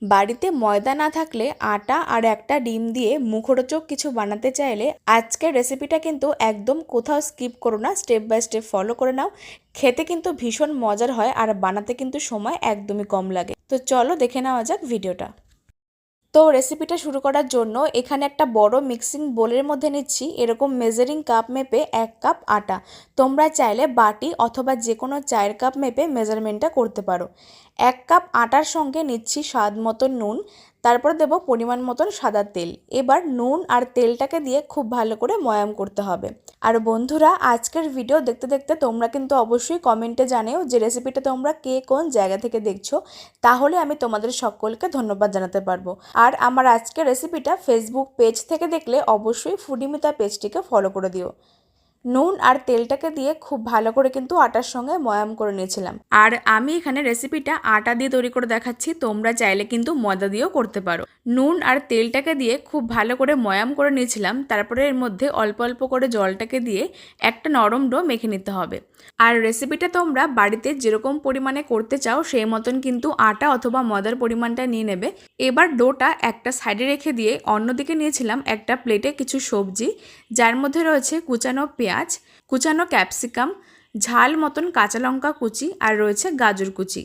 বাড়িতে ময়দা না থাকলে আটা আর একটা ডিম দিয়ে মুখরোচক কিছু বানাতে চাইলে আজকের রেসিপিটা কিন্তু একদম কোথাও স্কিপ করো না, স্টেপ বাই স্টেপ ফলো করে নাও। খেতে কিন্তু ভীষণ মজার হয় আর বানাতে কিন্তু সময় একদমই কম লাগে। তো চলো দেখে নেওয়া যাক ভিডিওটা। তো রেসিপিটা শুরু করার জন্য এখানে একটা বড় মিক্সিং বোলের মধ্যে নিচ্ছি এরকম মেজারিং কাপ মেপে 1 কাপ আটা। তোমরা চাইলে বাটি অথবা যে কোনো চায়ের কাপ মেপে মেজারমেন্টটা করতে পারো। 1 কাপ আটার সঙ্গে নিচ্ছি স্বাদ মতো নুন, তারপর দেব পরিমাণ মতন সাদা তেল। এবার নুন আর তেলটাকে দিয়ে খুব ভালো করে ময়াম করতে হবে। আর বন্ধুরা, আজকের ভিডিও দেখতে দেখতে তোমরা কিন্তু অবশ্যই কমেন্টে জানিও যে রেসিপিটা তোমরা কে কোন জায়গা থেকে দেখছো, তাহলে আমি তোমাদের সকলকে ধন্যবাদ জানাতে পারবো। আর আমার আজকের রেসিপিটা ফেসবুক পেজ থেকে দেখলে অবশ্যই ফুডিমিতা পেজটিকে ফলো করে দিও। নুন আর তেলটাকে দিয়ে খুব ভালো করে কিন্তু আটার সঙ্গে ময়াম করে নিয়েছিলাম। আর আমি এখানে রেসিপিটা আটা দিয়ে তৈরি করে দেখাচ্ছি, তোমরা চাইলে কিন্তু ময়দা দিয়েও করতে পারো। নুন আর তেলটাকে দিয়ে খুব ভালো করে ময়াম করে নিয়েছিলাম। তারপরে এর মধ্যে অল্প অল্প করে জলটাকে দিয়ে একটা নরম ডো মেখে নিতে হবে। আর রেসিপিটা তোমরা বাড়িতে যেরকম পরিমাণে করতে চাও সেই মতন কিন্তু আটা অথবা ময়দার পরিমাণটা নিয়ে নেবে। এবার ডোটা একটা সাইডে রেখে দিয়ে অন্যদিকে নিয়েছিলাম একটা প্লেটে কিছু সবজি, যার মধ্যে রয়েছে কুচানো পেঁয়াজ, কুচানো ক্যাপসিকাম, ঝাল মতন কাঁচা লঙ্কা কুচি আর রয়েছে গাজর কুচি।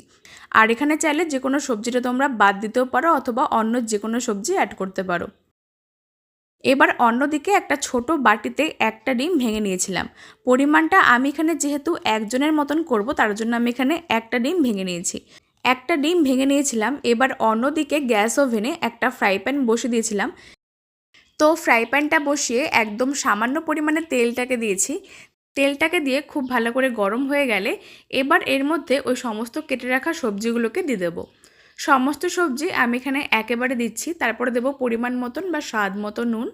আর এখানে চাইলে যে কোনো সবজিটা তোমরা বাদ দিতেও পারো অথবা অন্য যে কোনো সবজি অ্যাড করতে পারো। এবার অন্যদিকে একটা ছোট বাটিতে একটা ডিম ভেঙে নিয়েছিলাম। পরিমাণটা আমি এখানে যেহেতু একজনের মতন করব তার জন্য আমি এখানে একটা ডিম ভেঙে নিয়েছি। একটা ডিম ভেঙে নিয়েছিলাম। এবার অন্যদিকে গ্যাস ওভেনে একটা ফ্রাই প্যান বসিয়ে দিয়েছিলাম। তো ফ্রাই প্যানটা বসিয়ে একদম সামান্য পরিমাণে তেলটাকে দিয়েছি। তেলটাকে দিয়ে খুব ভালো করে গরম হয়ে গেলে এবার এর মধ্যে ওই সমস্ত কেটে রাখা সবজিগুলোকে দিয়ে দেবো। সমস্ত সবজি আমি এখানে একেবারে দিচ্ছি। তারপরে দেবো পরিমাণ মতন বা স্বাদ মতো নুন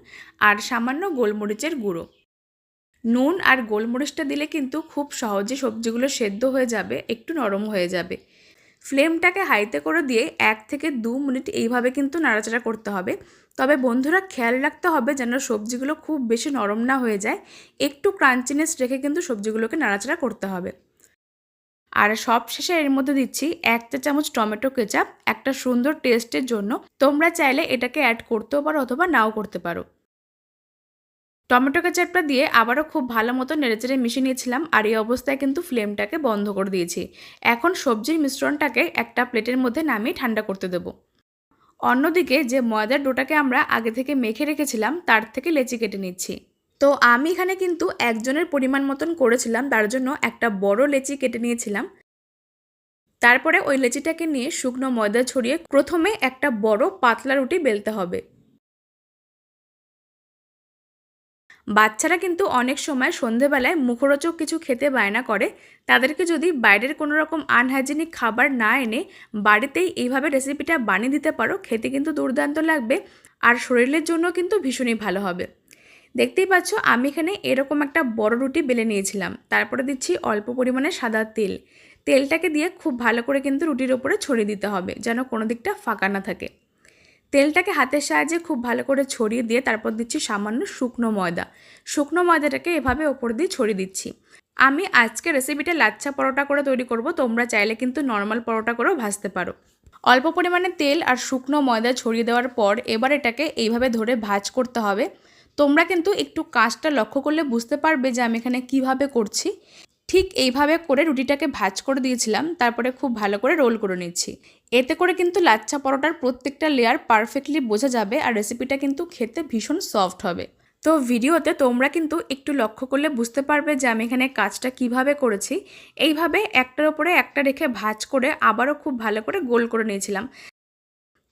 আর সামান্য গোলমরিচের গুঁড়ো। নুন আর গোলমরিচটা দিলে কিন্তু খুব সহজে সবজিগুলো সেদ্ধ হয়ে যাবে, একটু নরম হয়ে যাবে। ফ্লেমটাকে হাইতে করে দিয়ে 1 থেকে 2 মিনিট এইভাবে কিন্তু নাড়াচাড়া করতে হবে। তবে বন্ধুরা, খেয়াল রাখতে হবে যেন সবজিগুলো খুব বেশি নরম না হয়ে যায়। একটু ক্রাঞ্চিনেস রেখে কিন্তু সবজিগুলোকে নাড়াচাড়া করতে হবে। আর সব শেষে এর মধ্যে দিচ্ছি 1 চা চামচ টমেটো কেচাপ, একটা সুন্দর টেস্টের জন্য। তোমরা চাইলে এটাকে অ্যাড করতেও পারো অথবা নাও করতে পারো। টমেটো কেচাপটা দিয়ে আবারও খুব ভালো মতো নেড়েচেড়ে মিশিয়ে নিয়েছিলাম। আর এই অবস্থায় কিন্তু ফ্লেমটাকে বন্ধ করে দিয়েছি। এখন সবজির মিশ্রণটাকে একটা প্লেটের মধ্যে নামিয়ে ঠান্ডা করতে দেবো। অন্যদিকে যে ময়দার ডোটাকে আমরা আগে থেকে মেখে রেখেছিলাম তার থেকে লেচি কেটে নিচ্ছি। তো আমি এখানে কিন্তু একজনের পরিমাণ মতন করেছিলাম, তার জন্য একটা বড় লেচি কেটে নিয়েছিলাম। তারপরে ওই লেচিটাকে নিয়ে শুকনো ময়দা ছড়িয়ে প্রথমে একটা বড় পাতলা রুটি বেলতে হবে। বাচ্চারা কিন্তু অনেক সময় সন্ধেবেলায় মুখরোচক কিছু খেতে বায়না করে। তাদেরকে যদি বাইরের কোনো রকম আনহাইজেনিক খাবার না এনে বাড়িতেই এইভাবে রেসিপিটা বানিয়ে দিতে পারো, খেতে কিন্তু দুর্দান্ত লাগবে আর শরীরের জন্য কিন্তু ভীষণই ভালো হবে। দেখতেই পাচ্ছ আমি এখানে এরকম একটা বড় রুটি বেলে নিয়েছিলাম। তারপরে দিচ্ছি অল্প পরিমাণে সাদা তেল। তেলটাকে দিয়ে খুব ভালো করে কিন্তু রুটির ওপরে ছড়িয়ে দিতে হবে যেন কোনো দিকটা ফাঁকা না থাকে। তেলটাকে হাতের সাহায্যে খুব ভালো করে ছড়িয়ে দিয়ে তারপর দিচ্ছি সামান্য শুকনো ময়দা। শুকনো ময়দাটাকে এভাবে ওপর দিয়ে ছড়িয়ে দিচ্ছি। আমি আজকে রেসিপিটা লাচ্ছা পরোটা করে তৈরি করব, তোমরা চাইলে কিন্তু নর্মাল পরোটা করেও ভাজতে পারো। অল্প পরিমাণে তেল আর শুকনো ময়দা ছড়িয়ে দেওয়ার পর এবার এটাকে এইভাবে ধরে ভাঁজ করতে হবে। তোমরা কিন্তু একটু কাজটা লক্ষ্য করলে বুঝতে পারবে যে আমি এখানে কিভাবে করছি। ঠিক এইভাবে করে রুটিটাকে ভাঁজ করে দিয়েছিলাম। তারপরে খুব ভালো করে রোল করে নিচ্ছি। এতে করে কিন্তু লাচ্ছা পরোটার প্রত্যেকটা লেয়ার পারফেক্টলি বোঝা যাবে আর রেসিপিটা কিন্তু খেতে ভীষণ সফট হবে। তো ভিডিওতে তোমরা কিন্তু একটু লক্ষ্য করলে বুঝতে পারবে যে আমি এখানে কাজটা কিভাবে করেছি। এইভাবে একটার উপরে একটা রেখে ভাঁজ করে আবারও খুব ভালো করে গোল করে নিয়েছিলাম।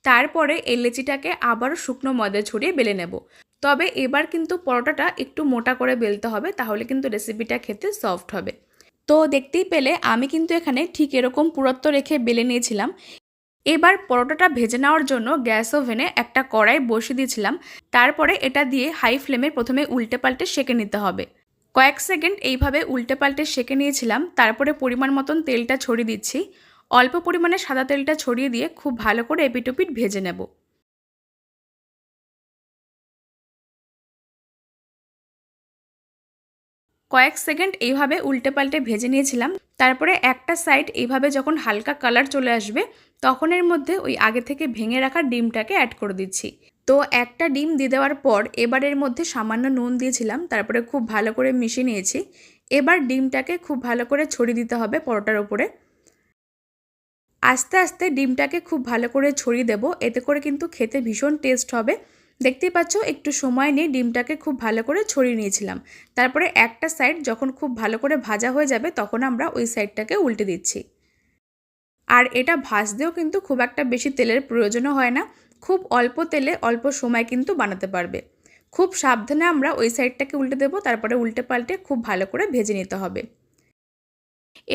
তারপরে এই লেচিটাকে আবারও শুকনো ময়দা ছড়িয়ে বেলে নেব। তবে এবার কিন্তু পরোটাটা একটু মোটা করে বেলতে হবে, তাহলে কিন্তু রেসিপিটা খেতে সফট হবে। তো দেখতেই পেলে আমি কিন্তু এখানে ঠিক এরকম পুরুত্ব রেখে বেলে নিয়েছিলাম। এবার পরোটাটা ভেজে নেওয়ার জন্য গ্যাস ওভেনে একটা কড়াই বসিয়ে দিয়েছিলাম। তারপরে এটা দিয়ে হাই ফ্লেমে প্রথমে উল্টে পাল্টে সেঁকে নিতে হবে। কয়েক সেকেন্ড এইভাবে উল্টে পাল্টে সেঁকে নিয়েছিলাম। তারপরে পরিমাণ মতন তেলটা ছড়িয়ে দিচ্ছি। অল্প পরিমাণে সাদা তেলটা ছড়িয়ে দিয়ে খুব ভালো করে এপিট-ওপিট ভেজে নেব। কয়েক সেকেন্ড এইভাবে উল্টে পাল্টে ভেজে নিয়েছিলাম। তারপরে একটা সাইড এইভাবে যখন হালকা কালার চলে আসবে তখন এর মধ্যে ওই আগে থেকে ভেঙে রাখা ডিমটাকে অ্যাড করে দিচ্ছি। তো একটা ডিম দিয়ে দেওয়ার পর এবার এর মধ্যে সামান্য নুন দিয়েছিলাম, তারপরে খুব ভালো করে মিশিয়ে নিয়েছি। এবার ডিমটাকে খুব ভালো করে ছড়িয়ে দিতে হবে পরোটার ওপরে। আস্তে আস্তে ডিমটাকে খুব ভালো করে ছড়িয়ে দেব, এতে করে কিন্তু খেতে ভীষণ টেস্ট হবে। দেখতেই পাচ্ছ একটু সময় নিয়ে ডিমটাকে খুব ভালো করে ছড়িয়ে নিয়েছিলাম। তারপরে একটা সাইড যখন খুব ভালো করে ভাজা হয়ে যাবে তখন আমরা ওই সাইডটাকে উল্টে দিচ্ছি। আর এটা ভাজতেও কিন্তু খুব একটা বেশি তেলের প্রয়োজনও হয় না, খুব অল্প তেলে অল্প সময় কিন্তু বানাতে পারবে। খুব সাবধানে আমরা ওই সাইডটাকে উল্টে দেবো, তারপরে উল্টে পাল্টে খুব ভালো করে ভেজে নিতে হবে।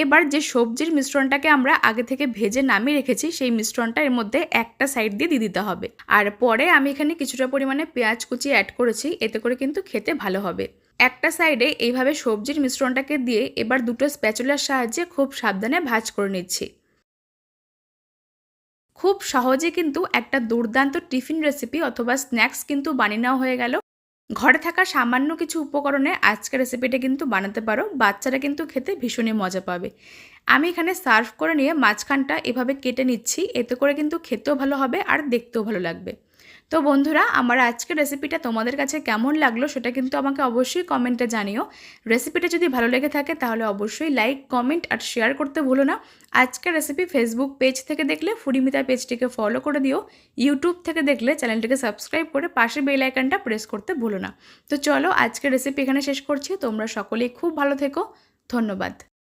এবার যে সবজির মিশ্রণটাকে আমরা আগে থেকে ভেজে নামিয়ে রেখেছি সেই মিশ্রণটা এর মধ্যে একটা সাইড দিয়ে দিতে হবে। আর পরে আমি এখানে কিছুটা পরিমাণে পেঁয়াজ কুচি অ্যাড করেছি, এতে করে কিন্তু খেতে ভালো হবে। একটা সাইডে এইভাবে সবজির মিশ্রণটাকে দিয়ে এবার দুটো স্প্যাচুলার সাহায্যে খুব সাবধানে ভাজ করে নিচ্ছি। খুব সহজে কিন্তু একটা দুর্দান্ত টিফিন রেসিপি অথবা স্ন্যাক্স কিন্তু বানিয়ে নেওয়া হয়ে গেল। ঘরে থাকা সামান্য কিছু উপকরণে আজকের রেসিপিটা কিন্তু বানাতে পারো, বাচ্চারা কিন্তু খেতে ভীষণই মজা পাবে। আমি এখানে সার্ভ করে নিয়ে মাঝখানটা এভাবে কেটে নিচ্ছি, এতে করে কিন্তু খেতেও ভালো হবে আর দেখতেও ভালো লাগবে। তো বন্ধুরা, আমার আজকের রেসিপিটা তোমাদের কাছে কেমন লাগলো সেটা কিন্তু আমাকে অবশ্যই কমেন্টে জানিও। রেসিপিটা যদি ভালো লেগে থাকে তাহলে অবশ্যই লাইক, কমেন্ট আর শেয়ার করতে ভুলো না। আজকের রেসিপি ফেসবুক পেজ থেকে দেখলে ফুডিমিতা পেজটিকে ফলো করে দিও। ইউটিউব থেকে দেখলে চ্যানেলটিকে সাবস্ক্রাইব করে পাশে বেল আইকনটা প্রেস করতে ভুলো না। তো চলো আজকের রেসিপি এখানে শেষ করছি। তোমরা সকলেই খুব ভালো থেকো। ধন্যবাদ।